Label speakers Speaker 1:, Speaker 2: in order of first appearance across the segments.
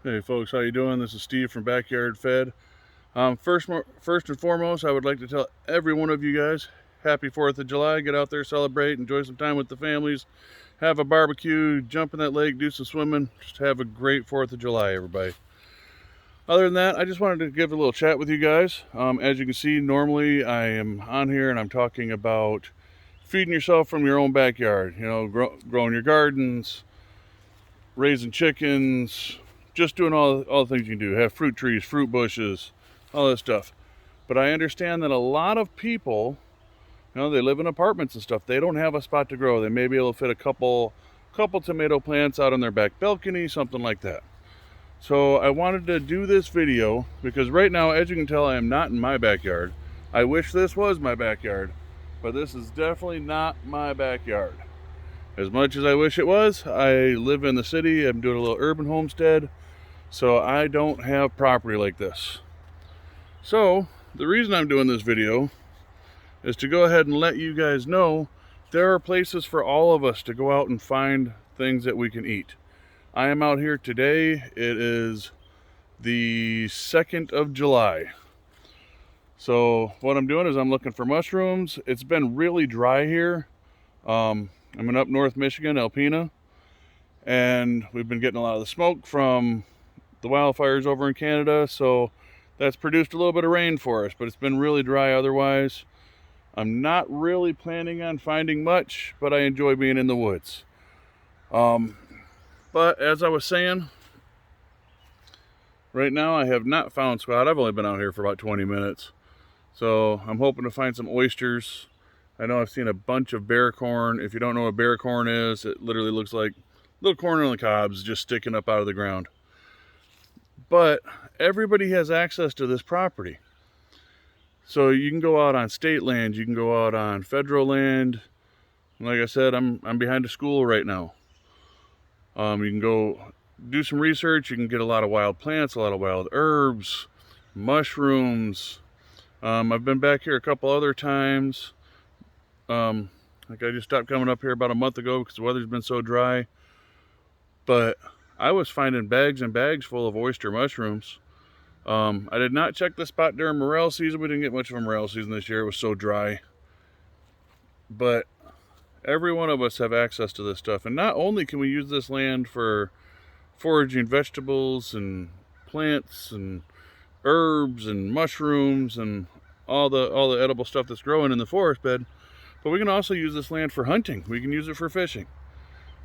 Speaker 1: Hey folks, how you doing? This is Steve from Backyard Fed. First and foremost, I would like to tell every one of you guys, happy 4th of July. Get out there, celebrate, enjoy some time with the families, have a barbecue, jump in that lake, do some swimming. Just have a great 4th of July, everybody. Other than that, I just wanted to give a little chat with you guys. As you can see, normally I am on here and I'm talking about feeding yourself from your own backyard. You know, growing your gardens, raising chickens, just doing all the things you can do. Have fruit trees, fruit bushes, all that stuff. But I understand that a lot of people, they live in apartments and stuff. They don't have a spot to grow. They may be able to fit a couple tomato plants out on their back balcony, something like that. So I wanted to do this video because right now, as you can tell, I am not in my backyard. I wish this was my backyard, but this is definitely not my backyard. As much as I wish it was, I live in the city. I'm doing a little urban homestead, so I don't have property like this. So the reason I'm doing this video is to go ahead and let you guys know there are places for all of us to go out and find things that we can eat. I am out here today. It is the 2nd of July. So what I'm doing is I'm looking for mushrooms. It's been really dry here. I'm in up north Michigan, Alpena, and we've been getting a lot of the smoke from the wildfires over in Canada, so that's produced a little bit of rain for us, but it's been really dry otherwise. I'm not really planning on finding much, but I enjoy being in the woods. But as I was saying, right now I have not found squat. I've only been out here for about 20 minutes, so I'm hoping to find some oysters. I know I've seen a bunch of bear corn. If you don't know what bear corn is, it literally looks like little corn on the cobs just sticking up out of the ground. But everybody has access to this property. So you can go out on state land, you can go out on federal land. Like I said, I'm behind a school right now. You can go do some research. You can get a lot of wild plants, a lot of wild herbs, mushrooms. I've been back here a couple other times. Like I just stopped coming up here about a month ago because the weather's been so dry. But I was finding bags and bags full of oyster mushrooms. I did not check the spot during morel season. We didn't get much of a morel season this year. It was so dry. But every one of us have access to this stuff. And not only can we use this land for foraging vegetables and plants and herbs and mushrooms and all the edible stuff that's growing in the forest bed, but we can also use this land for hunting. We can use it for fishing.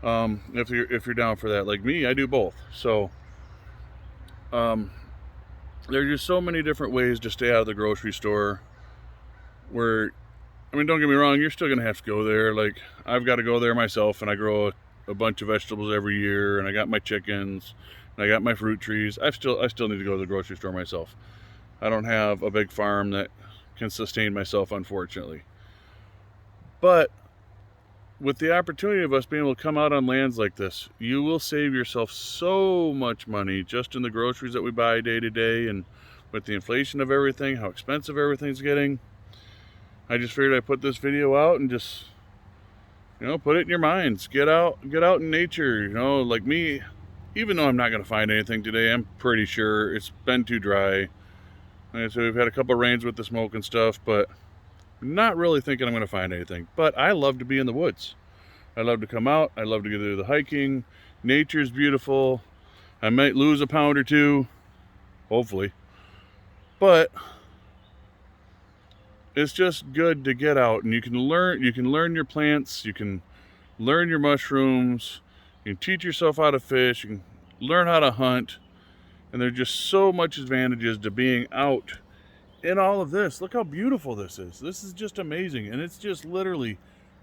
Speaker 1: If you're down for that, like me, I do both. So there's just so many different ways to stay out of the grocery store. Where, I mean, don't get me wrong, you're still gonna have to go there. Like I've got to go there myself, and I grow a bunch of vegetables every year, and I got my chickens, and I got my fruit trees. I still need to go to the grocery store myself. I don't have a big farm that can sustain myself, unfortunately. But with the opportunity of us being able to come out on lands like this, you will save yourself so much money just in the groceries that we buy day to day, and with the inflation of everything, how expensive everything's getting. I just figured I'd put this video out and just, put it in your minds. Get out in nature. Like me, even though I'm not going to find anything today, I'm pretty sure it's been too dry. Like I said, we've had a couple of rains with the smoke and stuff, but not really thinking I'm going to find anything. But I love to be in the woods. I love to come out. I love to do the hiking. Nature's beautiful. I might lose a pound or two, hopefully. But it's just good to get out, and you can learn your plants, you can learn your mushrooms, you can teach yourself how to fish, you can learn how to hunt, and there's just so much advantages to being out in all of this. Look how beautiful this is. This is just amazing, and it's just literally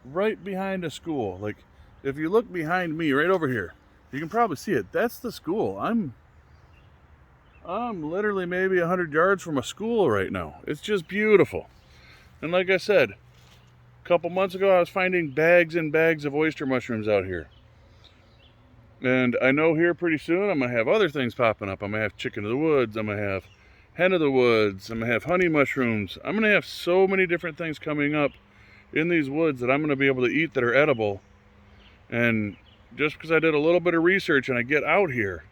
Speaker 1: right behind a school. Like if you look behind me right over here, you can probably see it. That's the school. I'm literally maybe 100 yards from a school right now. It's just beautiful. And like I said, a couple months ago I was finding bags and bags of oyster mushrooms out here. And I know here pretty soon I'm going to have other things popping up. I'm going to have chicken of the woods. I'm going to have hen of the woods. I'm going to have honey mushrooms. I'm going to have so many different things coming up in these woods that I'm going to be able to eat that are edible. And just because I did a little bit of research and I get out here,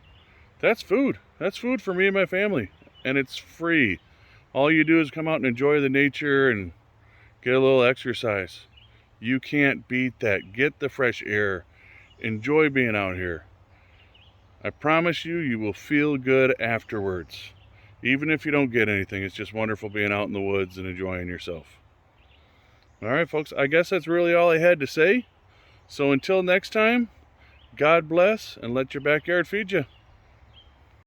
Speaker 1: That's food. That's food for me and my family. And it's free. All you do is come out and enjoy the nature and get a little exercise. You can't beat that. Get the fresh air. Enjoy being out here. I promise you, you will feel good afterwards. Even if you don't get anything, it's just wonderful being out in the woods and enjoying yourself. All right, folks, I guess that's really all I had to say. So until next time, God bless and let your backyard feed you.